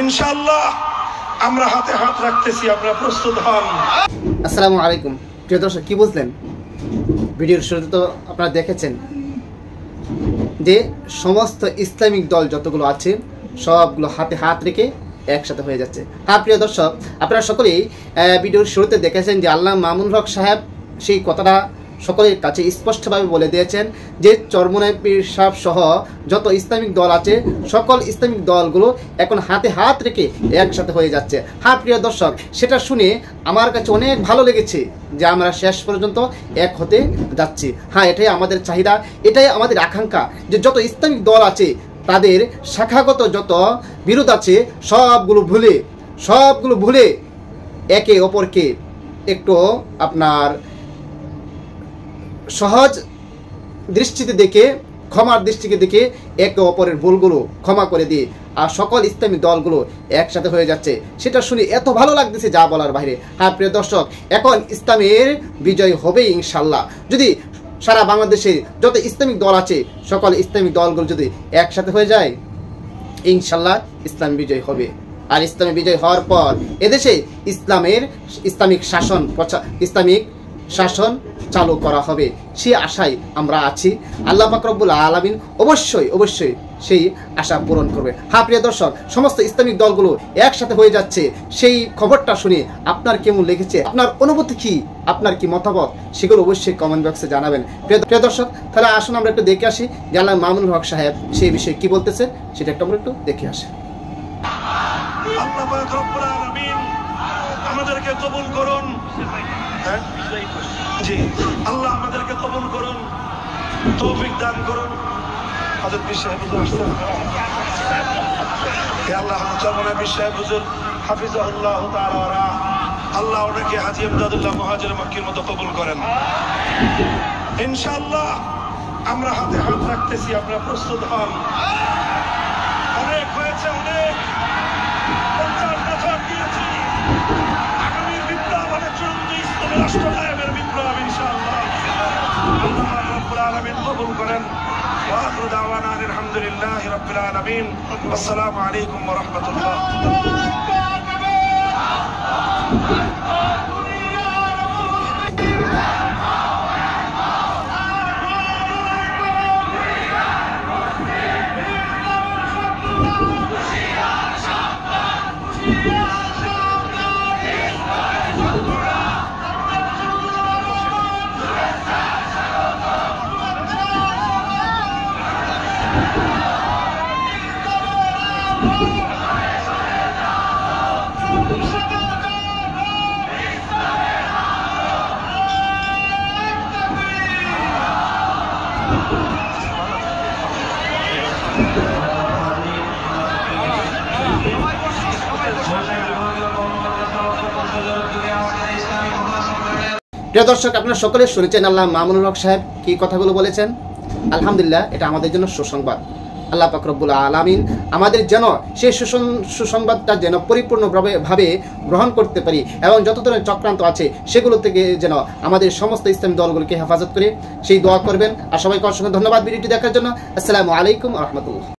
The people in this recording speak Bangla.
ইনশাআল্লাহ আমরা হাতে হাত রাখতেছি, আপনারা প্রস্তুত হন। আসসালামু আলাইকুম প্রিয় দর্শক, কি বুঝলেন? ভিডিওর শুরুতে তো আপনারা দেখেছেন যে সমস্ত ইসলামিক দল যতগুলো আছে সবগুলো হাতে হাত রেখে একসাথে হয়ে যাচ্ছে। হ্যাঁ প্রিয় দর্শক, আপনারা সকলেই ভিডিওর শুরুতে দেখেছেন যে আল্লাহ মামুনুল হক সাহেব সেই কথাটা সকলের কাছে স্পষ্টভাবে বলে দিয়েছেন যে চরমনাই পীর সাহেব সহ যত ইসলামিক দল আছে সকল ইসলামিক দলগুলো এখন হাতে হাত রেখে একসাথে হয়ে যাচ্ছে। হ্যাঁ প্রিয় দর্শক, সেটা শুনে আমার কাছে অনেক ভালো লেগেছে যে আমরা শেষ পর্যন্ত এক হতে যাচ্ছি। হ্যাঁ, এটাই আমাদের চাহিদা, এটাই আমাদের আকাঙ্ক্ষা যে যত ইসলামিক দল আছে তাদের শাখাগত যত বিরোধ আছে সবগুলো ভুলে একে অপরকে একটু আপনার সহজ দৃষ্টিতে দেখে, ক্ষমার দৃষ্টিকে দেখে একে অপরের ভুলগুলো ক্ষমা করে দিয়ে আর সকল ইসলামী দলগুলো একসাথে হয়ে যাচ্ছে। সেটা শুনে এত ভালো লাগতেছে যা বলার বাইরে। হ্যাঁ প্রিয় দর্শক, এখন ইসলামের বিজয় হবে ইনশাল্লাহ। যদি সারা বাংলাদেশে যত ইসলামিক দল আছে সকল ইসলামিক দলগুলো যদি একসাথে হয়ে যায় ইনশাল্লাহ ইসলাম বিজয় হবে। আর ইসলামী বিজয় হওয়ার পর এদেশে ইসলামিক শাসন চালু করা হবে, সে আশায় আমরা আছি। আল্লাহ পাক রব্বুল আলামিন অবশ্যই সেই আশা পূরণ করবে। হ্যাঁ প্রিয় দর্শক, সমস্ত ইসলামিক দলগুলো একসাথে হয়ে যাচ্ছে, সেই খবরটা শুনে আপনার কেমন লেগেছে, আপনার অনুভূতি কি, আপনার কি মতামত, সেগুলো অবশ্যই কমেন্ট বক্সে জানাবেন। প্রিয় দর্শক, তাহলে আসুন আমরা একটু দেখে আসি যে আল্লাহ মামুনুল হক সাহেব সেই বিষয়ে কি বলতেছে, সেটা আমরা একটু দেখে আসি। আল্লাহ পাক রব্বুল আলামিন আমাদেরকে কবুল করুন। জি, আল্লাহ আমাদেরকে কবুল করুন, তৌফিক দান করুন। হযরত পীর সাহেব হুজুর আসছেন। হে আল্লাহ, চরমনাই পীর সাহেব হুজুর হাফিজাহুল্লাহ তাআলা ওয়া রাহ, আল্লাহ ওনাকে হাজী ইমদাদুল্লাহ মুহাজির মক্কির মতো কবুল করেন। ইনশাআল্লাহ আমরা হাতে হাত রাখতেছি, আপনারা প্রস্তুত হন। অনেক হয়েছে, অনেক 50 বছর দিয়েছি। আগামীর বিপ্লব হবে চূড়ান্ত ইসলামী রাষ্ট্র কায়েমের বিপ্লব ইনশাআল্লাহ। আল্লাহ রাব্বুল আলামিন কবুল করেন। ওয়া আখিরু দাওয়ানা আলহামদুলিল্লাহি রাব্বিল আলামিন। আসসালামু আলাইকুম ওয়া রাহমাতুল্লাহ। প্রিয় দর্শক, আপনারা সকলে শুনেছেন আল্লাহ মামুনুল হক সাহেব কি কথাগুলো বলেছেন। আলহামদুলিল্লাহ, এটা আমাদের জন্য সুসংবাদ। আল্লাহ পাক রব্বুল আলামিন আমাদের যেন সেই সুসংবাদটা যেন পরিপূর্ণভাবে গ্রহণ করতে পারি এবং যত ধরনের চক্রান্ত আছে সেগুলো থেকে যেন আমাদের সমস্ত ইসলামী দলগুলোকে হেফাজত করে সেই দোয়া করবেন। আর সবাইকে অসংখ্য ধন্যবাদ ভিডিওটি দেখার জন্য। আসসালামু আলাইকুম ওয়া রাহমাতুল্লাহ।